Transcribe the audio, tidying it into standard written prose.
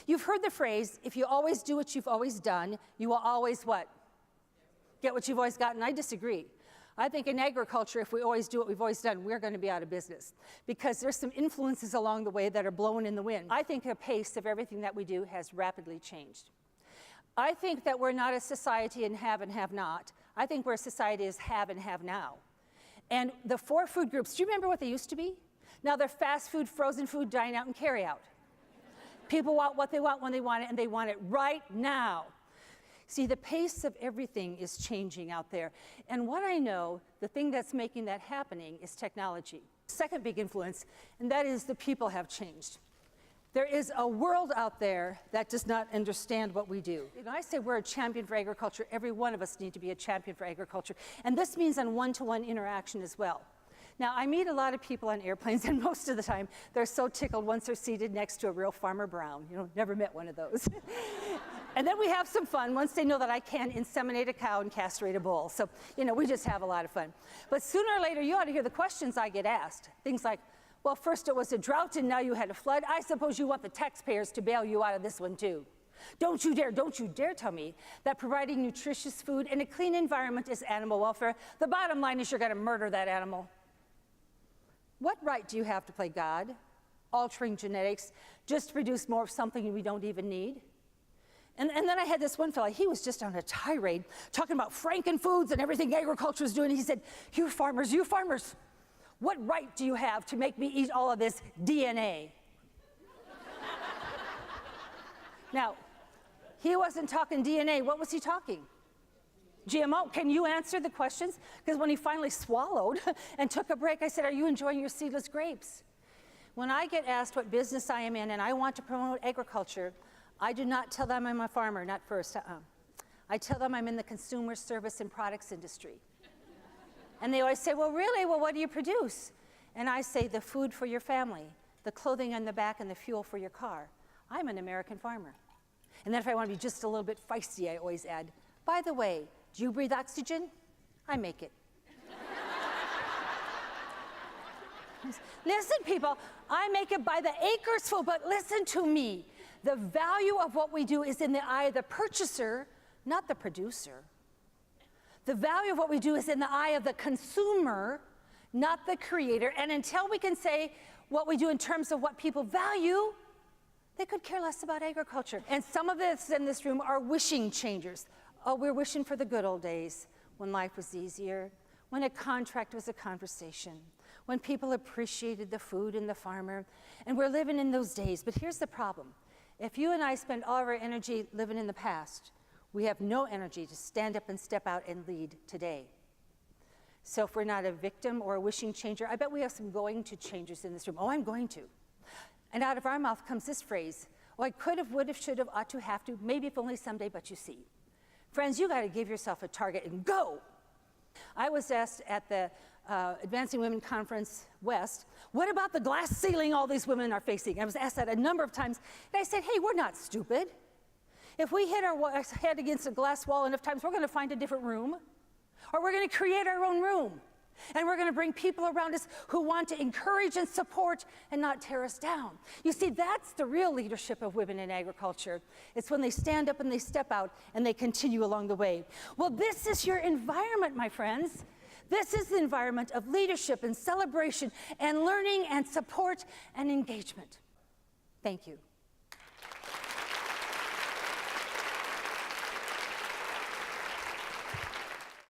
You've heard the phrase, if you always do what you've always done, you will always what? Get what you've always gotten. I disagree. I think in agriculture, if we always do what we've always done, we're going to be out of business because there's some influences along the way that are blowing in the wind. I think the pace of everything that we do has rapidly changed. I think that we're not a society in have and have not. I think we're a society as have and have now. And the 4 food groups, do you remember what they used to be? Now they're fast food, frozen food, dine out, and carry out. People want what they want when they want it, and they want it right now. See, the pace of everything is changing out there. And what I know, the thing that's making that happening is technology. Second big influence, and that is the people have changed. There is a world out there that does not understand what we do. When I say we're a champion for agriculture, every one of us need to be a champion for agriculture. And this means on one-to-one interaction as well. Now, I meet a lot of people on airplanes, and most of the time, they're so tickled once they're seated next to a real Farmer Brown. You know, never met one of those. And then we have some fun once they know that I can inseminate a cow and castrate a bull. So, you know, we just have a lot of fun. But sooner or later, you ought to hear the questions I get asked. Things like, well, first it was a drought, and now you had a flood. I suppose you want the taxpayers to bail you out of this one, too. Don't you dare tell me that providing nutritious food and a clean environment is animal welfare. The bottom line is you're going to murder that animal. What right do you have to play God, altering genetics, just to produce more of something we don't even need? And then I had this one fellow, he was just on a tirade, talking about frankenfoods and everything agriculture is doing. He said, you farmers, what right do you have to make me eat all of this DNA? Now, he wasn't talking DNA, what was he talking? GMO. Can you answer the questions? Because when he finally swallowed and took a break, I said, are you enjoying your seedless grapes? When I get asked what business I am in and I want to promote agriculture, I do not tell them I'm a farmer, not first. I tell them I'm in the consumer service and products industry. And they always say, well, really? Well, what do you produce? And I say, the food for your family, the clothing on the back, and the fuel for your car. I'm an American farmer. And then if I want to be just a little bit feisty, I always add, by the way, do you breathe oxygen? I make it. Listen, people, I make it by the acres full, but listen to me. The value of what we do is in the eye of the purchaser, not the producer. The value of what we do is in the eye of the consumer, not the creator. And until we can say what we do in terms of what people value, they could care less about agriculture. And some of us in this room are wishing changers. Oh, we're wishing for the good old days when life was easier, when a contract was a conversation, when people appreciated the food and the farmer, and we're living in those days. But here's the problem. If you and I spend all of our energy living in the past, we have no energy to stand up and step out and lead today. So if we're not a victim or a wishing changer, I bet we have some going to changers in this room. Oh, I'm going to. And out of our mouth comes this phrase, oh, I could have, would have, should have, ought to, have to, maybe if only someday, but you see. Friends, you got to give yourself a target and go. I was asked at the Advancing Women Conference West, what about the glass ceiling all these women are facing? I was asked that a number of times, and I said, hey, we're not stupid. If we hit our head against a glass wall enough times, we're going to find a different room, or we're going to create our own room. And we're going to bring people around us who want to encourage and support and not tear us down. You see, that's the real leadership of women in agriculture. It's when they stand up and they step out and they continue along the way. Well, this is your environment, my friends. This is the environment of leadership and celebration and learning and support and engagement. Thank you.